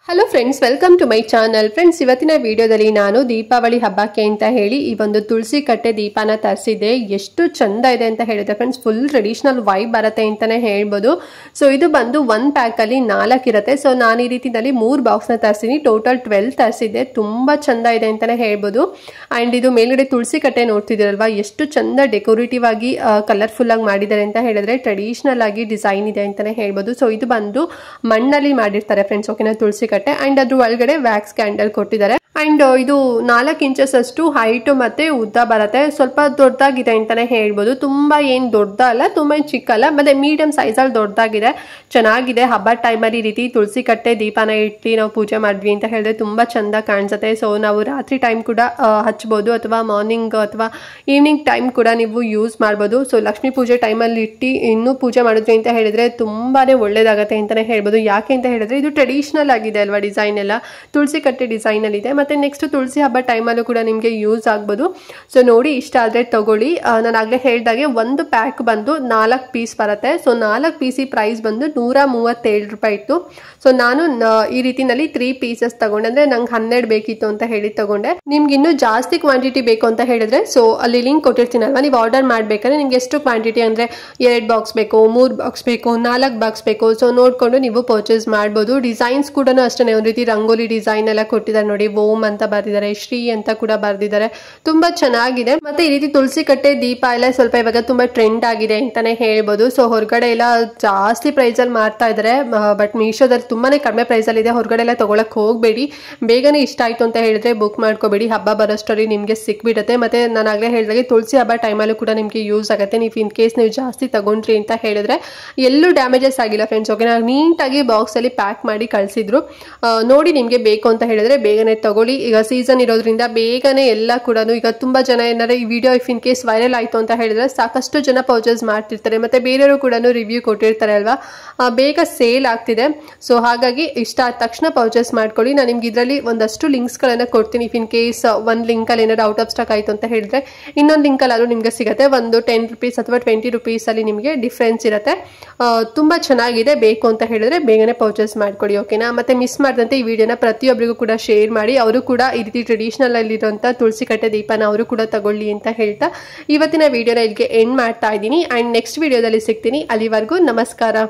Hello friends, welcome to my channel. Friends, ಇವತ್ತಿನ ವಿಡಿಯೋದಲ್ಲಿ ನಾನು ದೀಪಾವಳಿ ಹಬ್ಬಕ್ಕೆ ಅಂತ ಹೇಳಿ ಈ ಒಂದು ತುಳಸಿ ಕಟ್ಟೆ ದೀಪನ ತರಿಸಿದ್ದೆ. ಎಷ್ಟು ಚಂದ ಇದೆ ಅಂತ ಹೇಳಿದ್ರೆ ಫ್ರೆಂಡ್ಸ್, ಫುಲ್ ಟ್ರೆಡಿಷನಲ್ ವೈಬ್ ಬರುತ್ತೆ ಅಂತಾನೆ ಹೇಳ್ಬೋದು. ಸೊ ಇದು ಬಂದು ಒಂದು ಪ್ಯಾಕ್ ಅಲ್ಲಿ 4 ಇರುತ್ತೆ. ಸೊ ನಾನು ಈ ರೀತಿಯಲ್ಲಿ 3 ಬಾಕ್ಸ್ನ ತರಿಸಿನಿ. ಟೋಟಲ್ 12 ತರಿಸಿದ್ದೆ. ತುಂಬಾ ಚಂದ ಇದೆ ಅಂತಾನೆ ಹೇಳ್ಬೋದು. ಅಂಡ್ ಇದು ಮೇಲ್ಗಡೆ ತುಳಸಿ ಕಟ್ಟೆ ನೋಡ್ತಿದ್ದೀರಲ್ವಾ, ಎಷ್ಟು ಚಂದ ಡೆಕೋರೇಟಿವ್ ಆಗಿ ಕಲರ್ಫುಲ್ ಆಗಿ ಮಾಡಿದ್ದಾರೆ ಅಂತ ಹೇಳಿದ್ರೆ ಟ್ರೆಡಿಷನಲ್ ಆಗಿ ಡಿಸೈನ್ ಇದೆ ಅಂತಾನೆ ಹೇಳ್ಬೋದು. ಸೊ ಇದು ಬಂದು ಮಣ್ಣಲ್ಲಿ ಮಾಡಿರ್ತಾರೆ ಫ್ರೆಂಡ್ಸ್, ಓಕೆನಾ, ತುಳಸಿ ಕಟ್ಟೆ. ಅಂಡ್ ಅದ್ರ ಒಳಗಡೆ ವ್ಯಾಕ್ಸ್ ಕ್ಯಾಂಡಲ್ ಕೊಟ್ಟಿದ್ದಾರೆ. ಅಂಡ್ ಇದು 4 ಇಂಚಸ್ ಅಷ್ಟು ಹೈಟ್ ಮತ್ತೆ ಉದ್ದ ಬರುತ್ತೆ. ಸ್ವಲ್ಪ ದೊಡ್ಡದಾಗಿದೆ ಅಂತಾನೆ ಹೇಳ್ಬೋದು. ತುಂಬಾ ಏನ್ ದೊಡ್ಡದಲ್ಲ, ತುಂಬಾ ಚಿಕ್ಕಲ್ಲ, ಮತ್ತೆ ಮೀಡಿಯಂ ಸೈಜ್ ಅಲ್ಲಿ ದೊಡ್ಡದಾಗಿದೆ. ಚೆನ್ನಾಗಿದೆ. ಹಬ್ಬದ ಟೈಮಲ್ಲಿ ಈ ರೀತಿ ತುಳಸಿ ಕಟ್ಟೆ ದೀಪನ ಇಟ್ಟು ನಾವು ಪೂಜೆ ಮಾಡಿದ್ವಿ ಅಂತ ಹೇಳಿದ್ರೆ ತುಂಬಾ ಚಂದ ಕಾಣಿಸುತ್ತೆ. ಸೊ ನಾವು ರಾತ್ರಿ ಟೈಮ್ ಕೂಡ ಹಚ್ಬೋದು, ಅಥವಾ ಮಾರ್ನಿಂಗ್ ಅಥವಾ ಈವ್ನಿಂಗ್ ಟೈಮ್ ಕೂಡ ನೀವು ಯೂಸ್ ಮಾಡ್ಬೋದು. ಸೊ ಲಕ್ಷ್ಮೀ ಪೂಜೆ ಟೈಮಲ್ಲಿ ಇಟ್ಟು ಇನ್ನೂ ಪೂಜೆ ಮಾಡಿದ್ವಿ ಅಂತ ಹೇಳಿದ್ರೆ ತುಂಬಾನೇ ಒಳ್ಳೇದಾಗತ್ತೆ ಅಂತಾನೆ ಹೇಳ್ಬೋದು. ಯಾಕೆ ಅಂತ ಹೇಳಿದ್ರೆ ಇದು ಟ್ರೆಡಿಷನಲ್ ಆಗಿದೆ ಅಲ್ವಾ, ಡಿಸೈನ್ ಎಲ್ಲ ತುಳಸಿ ಕಟ್ಟೆ ಡಿಸೈನ್ ಅಲ್ಲಿ ಇದೆ. ಮತ್ತೆ ನೆಕ್ಸ್ಟ್ ತುಳಸಿ ಹಬ್ಬ ಟೈಮಲ್ಲೂ ಕೂಡ ನಿಮಗೆ ಯೂಸ್ ಆಗ್ಬೋದು. ಸೊ ನೋಡಿ, ಇಷ್ಟ ಆದ್ರೆ ತಗೊಳ್ಳಿ. ನಾನು ಆಗ್ಲೇ ಹೇಳ್ದಾಗೆ ಒಂದು ಪ್ಯಾಕ್ ಬಂದು 4 ಪೀಸ್ ಬರುತ್ತೆ. ಸೊ 4 ಪೀಸ್ ಪ್ರೈಸ್ ಬಂದು 137 ರೂಪಾಯಿ ಇತ್ತು. ಸೊ ನಾನು ಈ ರೀತಿನಲ್ಲಿ 3 ಪೀಸಸ್ ತಗೊಂಡೆ. ಅಂದ್ರೆ ನಂಗೆ 12 ಬೇಕಿತ್ತು ಅಂತ ಹೇಳಿ ತಗೊಂಡೆ. ನಿಮ್ಗೆ ಇನ್ನೂ ಜಾಸ್ತಿ ಕ್ವಾಂಟಿಟಿ ಬೇಕು ಅಂತ ಹೇಳಿದ್ರೆ ಸೊ ಅಲ್ಲಿ ಲಿಂಕ್ ಕೊಟ್ಟಿರ್ತೀನಲ್ವಾ, ನೀವು ಆರ್ಡರ್ ಮಾಡ್ಬೇಕಾದ್ರೆ ನಿಮ್ಗೆ ಎಷ್ಟು ಕ್ವಾಂಟಿಟಿ ಅಂದ್ರೆ 2 ಬಾಕ್ಸ್ ಬೇಕು, 3 ಬಾಕ್ಸ್ ಬೇಕು, 4 ಬಾಕ್ಸ್ ಬೇಕು, ಸೊ ನೋಡ್ಕೊಂಡು ನೀವು ಪರ್ಚೇಸ್ ಮಾಡ್ಬೋದು. ಡಿಸೈನ್ಸ್ ಕೂಡ ಅಷ್ಟೇ, ಒಂದು ರೀತಿ ರಂಗೋಲಿ ಡಿಸೈನ್ ಎಲ್ಲ ಕೊಟ್ಟಿದ್ದಾರೆ ನೋಡಿ. ಓಂ ಅಂತ ಬರ್ದಿದ್ದಾರೆ, ಶ್ರೀ ಅಂತ ಕೂಡ ಬರ್ದಿದ್ದಾರೆ. ತುಂಬಾ ಚೆನ್ನಾಗಿದೆ. ಮತ್ತೆ ಈ ರೀತಿ ತುಳಸಿ ಕಟ್ಟೆ ದೀಪ ಎಲ್ಲ ಸ್ವಲ್ಪ ಇವಾಗ ತುಂಬಾ ಟ್ರೆಂಡ್ ಆಗಿದೆ ಅಂತಾನೆ ಹೇಳ್ಬೋದು. ಸೊ ಹೊರಗಡೆ ಎಲ್ಲ ಜಾಸ್ತಿ ಪ್ರೈಸ್ ಅಲ್ಲಿ ಮಾಡ್ತಾ ಇದಾರೆ, ಬಟ್ ಮೀಶೋದಲ್ಲಿ ತುಂಬಾನೇ ಕಡಿಮೆ ಪ್ರೈಸ್ ಅಲ್ಲಿ ಇದೆ. ಹೊರಗಡೆ ಎಲ್ಲ ತಗೊಳಕ್ ಹೋಗ್ಬೇಡಿ. ಬೇಗನೆ ಇಷ್ಟ ಆಯ್ತು ಅಂತ ಹೇಳಿದ್ರೆ ಬುಕ್ ಮಾಡ್ಕೋಬೇಡಿ. ಹಬ್ಬ ಬರೋಷ್ಟರಲ್ಲಿ ನಿಮ್ಗೆ ಸಿಕ್ಬಿಡುತ್ತೆ. ಮತ್ತೆ ನಾನು ಆಗ್ಲೇ ಹೇಳಿದಾಗೆ ತುಳಸಿ ಹಬ್ಬ ಟೈಮಲ್ಲೂ ಕೂಡ ನಿಮ್ಗೆ ಯೂಸ್ ಆಗುತ್ತೆ. ನೀವು ಇನ್ ಕೇಸ್ ನೀವು ಜಾಸ್ತಿ ತಗೊಂಡ್ರಿ ಅಂತ ಹೇಳಿದ್ರೆ ಎಲ್ಲೂ ಡ್ಯಾಮೇಜಸ್ ಆಗಿಲ್ಲ ಫ್ರೆಂಡ್ಸ್, ಓಕೆ. ನಾನು ನೀಟಾಗಿ ಬಾಕ್ಸ್ ಅಲ್ಲಿ ಪ್ಯಾಕ್ ಮಾಡಿ ಕಳಿಸಿದ್ರು. ನೋಡಿ, ನಿಮ್ಗೆ ಬೇಕು ಅಂತ ಹೇಳಿದ್ರೆ ಬೇಗನೆ ತಗೊಳ್ಳಿ. ಈಗ ಸೀಸನ್ ಇರೋದ್ರಿಂದ ಬೇಗನೆ ಎಲ್ಲ ಕೂಡ, ಈಗ ತುಂಬಾ ಜನ ಏನಾದ್ರೆ ಈ video if in case viral ಆಯ್ತು ಅಂತ ಹೇಳಿದ್ರೆ ಸಾಕಷ್ಟು ಜನ ಪರ್ಚೇಸ್ ಮಾಡ್ತಿರ್ತಾರೆ. ಮತ್ತೆ ಬೇರೆಯವರು ಕೂಡ ರಿವ್ಯೂ ಕೊಟ್ಟಿರ್ತಾರೆ ಅಲ್ವಾ, ಬೇಗ ಸೇಲ್ ಆಗ್ತಿದೆ. ಸೊ ಹಾಗಾಗಿ ಇಷ್ಟ ಆದ ತಕ್ಷಣ ಪರ್ಚೇಸ್ ಮಾಡ್ಕೊಳ್ಳಿ. ನಾನು ನಿಮ್ಗೆ ಇದರಲ್ಲಿ ಒಂದಷ್ಟು ಲಿಂಕ್ಸ್ ಗಳನ್ನ ಕೊಡ್ತೀನಿ. ಇಫ್ ಇನ್ ಕೇಸ್ ಒಂದು ಲಿಂಕ್ ಅಲ್ಲಿ ಏನಾದ್ರು ಔಟ್ ಆಫ್ ಸ್ಟಾಕ್ ಆಯ್ತು ಅಂತ ಹೇಳಿದ್ರೆ ಇನ್ನೊಂದು ಲಿಂಕ್ ಅಲ್ಲಿ ನಿಮ್ಗೆ ಸಿಗುತ್ತೆ. ಒಂದು 10 ರೂಪೀಸ್ ಅಥವಾ 20 ರೂಪೀಸ್ ಅಲ್ಲಿ ನಿಮಗೆ ಡಿಫ್ರೆನ್ಸ್ ಇರುತ್ತೆ. ತುಂಬಾ ಚೆನ್ನಾಗಿದೆ. ಬೇಕು ಅಂತ ಹೇಳಿದ್ರೆ ಬೇಗನೆ ಪರ್ಚೇಸ್ ಮಾಡ್ಕೊಳ್ಳಿ, ಓಕೆನಾ. ಮತ್ತೆ ಮಿಸ್ ಮಾಡದಂತೆ ಈ ವಿಡಿಯೋನ ಪ್ರತಿಯೊಬ್ಬರಿಗೂ ಕೂಡ ಶೇರ್ ಮಾಡಿ. ಅವರು ಕೂಡ ಈ ರೀತಿ ಟ್ರೆಡಿಷನಲ್ ಅಲ್ಲಿರುವಂತ ತುಳಸಿ ಕಟ್ಟೆ ದೀಪನ ಅವರು ಕೂಡ ತಗೊಳ್ಳಿ ಅಂತ ಹೇಳ್ತಾ ಇವತ್ತಿನ ವಿಡಿಯೋನ ಇಲ್ಲಿಗೆ ಎಂಡ್ ಮಾಡ್ತಾ ಇದ್ದೀನಿ. ಅಂಡ್ ನೆಕ್ಸ್ಟ್ ವಿಡಿಯೋದಲ್ಲಿ ಸಿಗ್ತೀನಿ. ಅಲ್ಲಿವರೆಗೂ ನಮಸ್ಕಾರ.